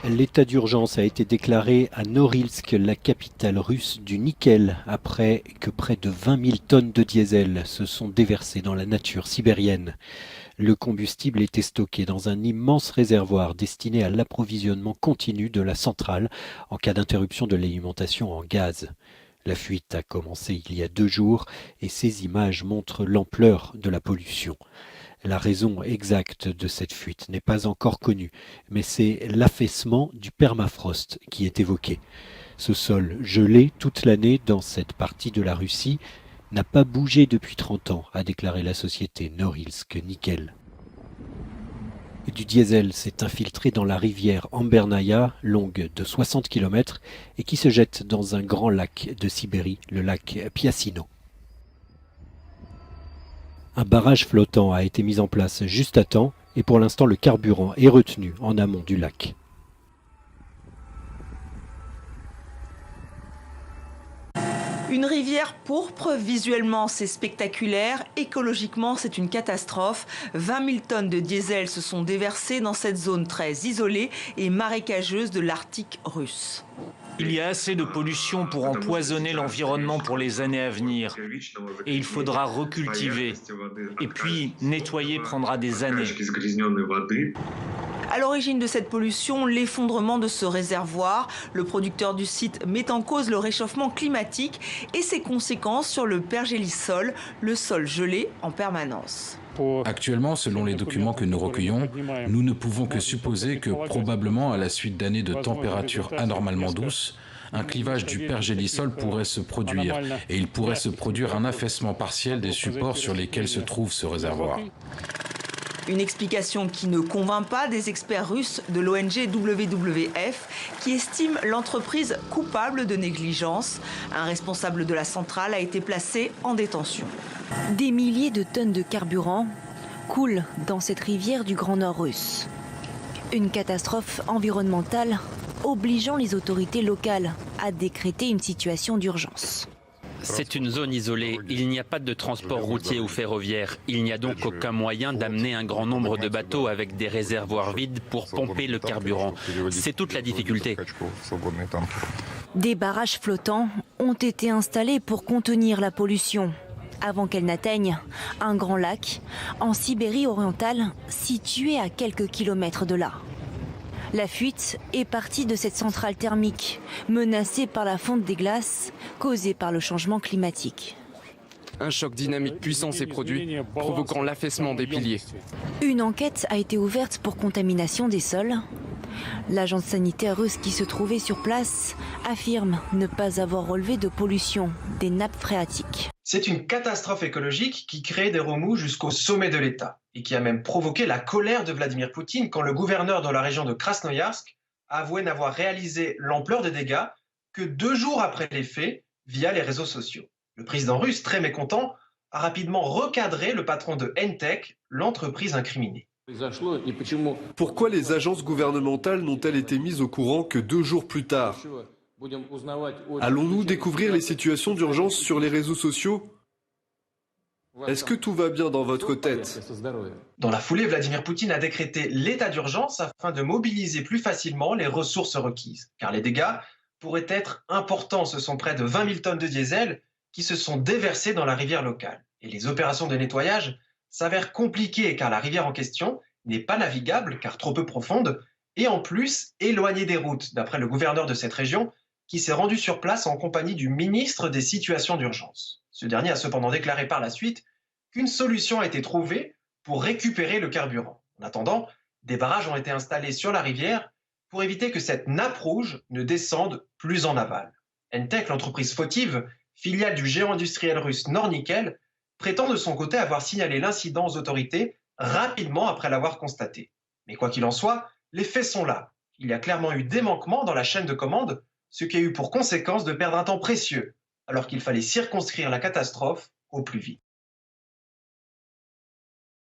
L'état d'urgence a été déclaré à Norilsk, la capitale russe du nickel, après que près de 20 000 tonnes de diesel se sont déversées dans la nature sibérienne. Le combustible était stocké dans un immense réservoir destiné à l'approvisionnement continu de la centrale en cas d'interruption de l'alimentation en gaz. La fuite a commencé il y a 2 jours et ces images montrent l'ampleur de la pollution. La raison exacte de cette fuite n'est pas encore connue, mais c'est l'affaissement du permafrost qui est évoqué. Ce sol gelé toute l'année dans cette partie de la Russie n'a pas bougé depuis 30 ans, a déclaré la société Norilsk Nickel. Du diesel s'est infiltré dans la rivière Ambernaya, longue de 60 km, et qui se jette dans un grand lac de Sibérie, le lac Piasino. Un barrage flottant a été mis en place juste à temps et pour l'instant le carburant est retenu en amont du lac. Une rivière pourpre, visuellement c'est spectaculaire, écologiquement c'est une catastrophe. 20 000 tonnes de diesel se sont déversées dans cette zone très isolée et marécageuse de l'Arctique russe. Il y a assez de pollution pour empoisonner l'environnement pour les années à venir. Et il faudra recultiver. Et puis, nettoyer prendra des années. À l'origine de cette pollution, l'effondrement de ce réservoir. Le producteur du site met en cause le réchauffement climatique et ses conséquences sur le pergélisol, le sol gelé en permanence. Actuellement, selon les documents que nous recueillons, nous ne pouvons que supposer que probablement à la suite d'années de températures anormalement douces, un clivage du pergélisol pourrait se produire et il pourrait se produire un affaissement partiel des supports sur lesquels se trouve ce réservoir. Une explication qui ne convainc pas des experts russes de l'ONG WWF qui estiment l'entreprise coupable de négligence. Un responsable de la centrale a été placé en détention. Des milliers de tonnes de carburant coulent dans cette rivière du Grand Nord russe. Une catastrophe environnementale obligeant les autorités locales à décréter une situation d'urgence. C'est une zone isolée, il n'y a pas de transport routier ou ferroviaire. Il n'y a donc aucun moyen d'amener un grand nombre de bateaux avec des réservoirs vides pour pomper le carburant. C'est toute la difficulté. Des barrages flottants ont été installés pour contenir la pollution avant qu'elle n'atteigne un grand lac en Sibérie orientale situé à quelques kilomètres de là. La fuite est partie de cette centrale thermique, menacée par la fonte des glaces causée par le changement climatique. Un choc dynamique puissant s'est produit, provoquant l'affaissement des piliers. Une enquête a été ouverte pour contamination des sols. L'agence sanitaire russe qui se trouvait sur place affirme ne pas avoir relevé de pollution des nappes phréatiques. C'est une catastrophe écologique qui crée des remous jusqu'au sommet de l'État et qui a même provoqué la colère de Vladimir Poutine quand le gouverneur de la région de Krasnoïarsk a avoué n'avoir réalisé l'ampleur des dégâts que 2 jours après les faits via les réseaux sociaux. Le président russe, très mécontent, a rapidement recadré le patron de Entech, l'entreprise incriminée. Pourquoi les agences gouvernementales n'ont-elles été mises au courant que 2 jours plus tard? Allons-nous découvrir les situations d'urgence sur les réseaux sociaux? Est-ce que tout va bien dans votre tête? Dans la foulée, Vladimir Poutine a décrété l'état d'urgence afin de mobiliser plus facilement les ressources requises. Car les dégâts pourraient être importants. Ce sont près de 20 000 tonnes de diesel qui se sont déversées dans la rivière locale. Et les opérations de nettoyage s'avèrent compliquées car la rivière en question n'est pas navigable car trop peu profonde et en plus éloignée des routes, d'après le gouverneur de cette région qui s'est rendu sur place en compagnie du ministre des situations d'urgence. Ce dernier a cependant déclaré par la suite qu'une solution a été trouvée pour récupérer le carburant. En attendant, des barrages ont été installés sur la rivière pour éviter que cette nappe rouge ne descende plus en aval. Entech, l'entreprise fautive, filiale du géant industriel russe Nornickel, prétend de son côté avoir signalé l'incident aux autorités rapidement après l'avoir constaté. Mais quoi qu'il en soit, les faits sont là. Il y a clairement eu des manquements dans la chaîne de commande, ce qui a eu pour conséquence de perdre un temps précieux, alors qu'il fallait circonscrire la catastrophe au plus vite.